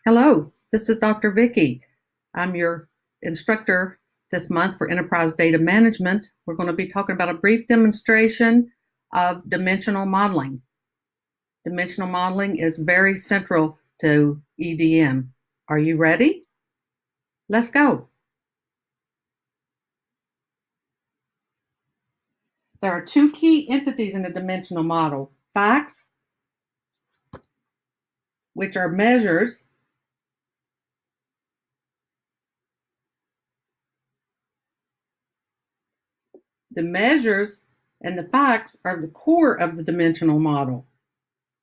Hello, this is Dr. Vicki. I'm your instructor this month for Enterprise Data Management. We're going to be talking about a brief demonstration of dimensional modeling. Dimensional modeling is very central to EDM. Are you ready? Let's go. There are two key entities in a dimensional model: facts, which are measures, the measures and the facts are the core of the dimensional model.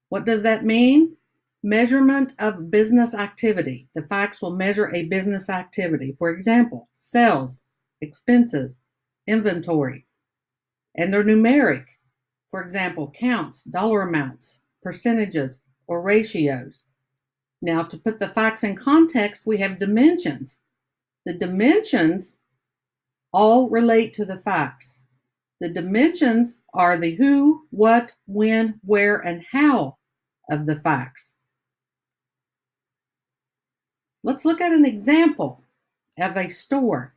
What does that mean? Measurement of business activity. The facts will measure a business activity. For example, sales, expenses, inventory. And they're numeric. For example, counts, dollar amounts, percentages, or ratios. Now, to put the facts in context, we have dimensions. The dimensions all relate to the facts. The dimensions are the who, what, when, where, and how of the facts. Let's look at an example of a store.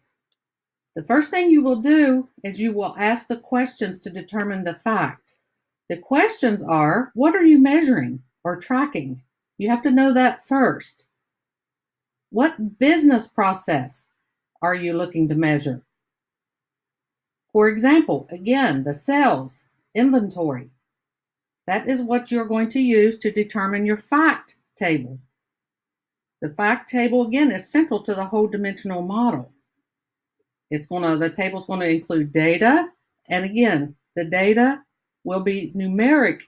The first thing you will do is you will ask the questions to determine the facts. The questions are, what are you measuring or tracking? You have to know that first. What business process are you looking to measure? For example, again, the sales, inventory. That is what you're going to use to determine your fact table. The fact table, again, is central to the whole dimensional model. The table's going to include data, and again, the data will be numeric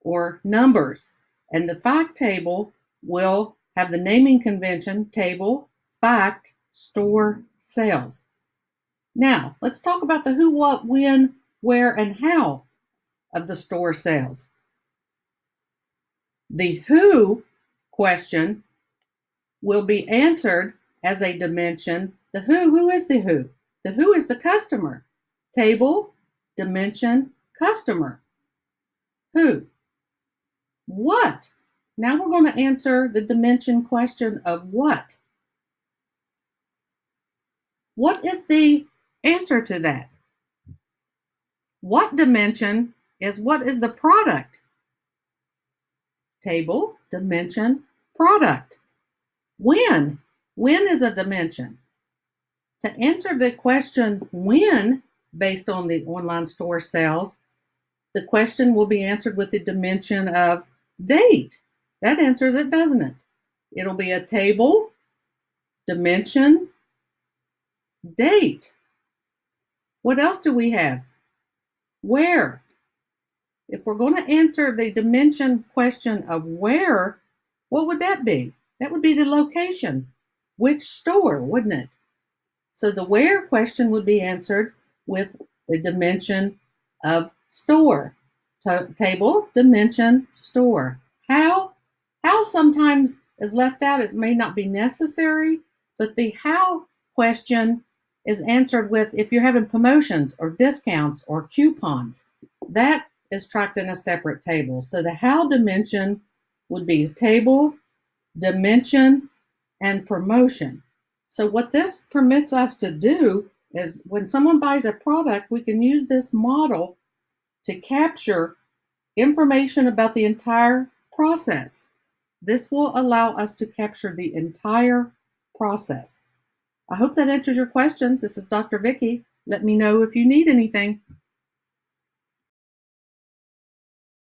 or numbers, and the fact table will have the naming convention: table, fact, store, sales. Now, let's talk about the who, what, when, where, and how of the store sales. The who question will be answered as a dimension. The who is the who? The who is the customer. Table, dimension, customer. Who? What? Now we're going to answer the dimension question of what. What is the answer to that? What dimension is what is the product? Table, dimension, product. When? When is a dimension? To answer the question when, based on the online store sales, the question will be answered with the dimension of date. That answers it, doesn't it? It'll be a table, dimension, date. What else do we have? Where? If we're going to answer the dimension question of where, what would that be? That would be the location. Which store, wouldn't it? So the where question would be answered with the dimension of store. Table, dimension, store. How? How sometimes is left out. It may not be necessary, but the how question is answered with if you're having promotions or discounts or coupons. That is tracked in a separate table. So the how dimension would be table, dimension, and promotion. So what this permits us to do is when someone buys a product, we can use this model to capture information about the entire process. This will allow us to capture the entire process. I hope that answers your questions. This is Dr. Vicki. Let me know if you need anything.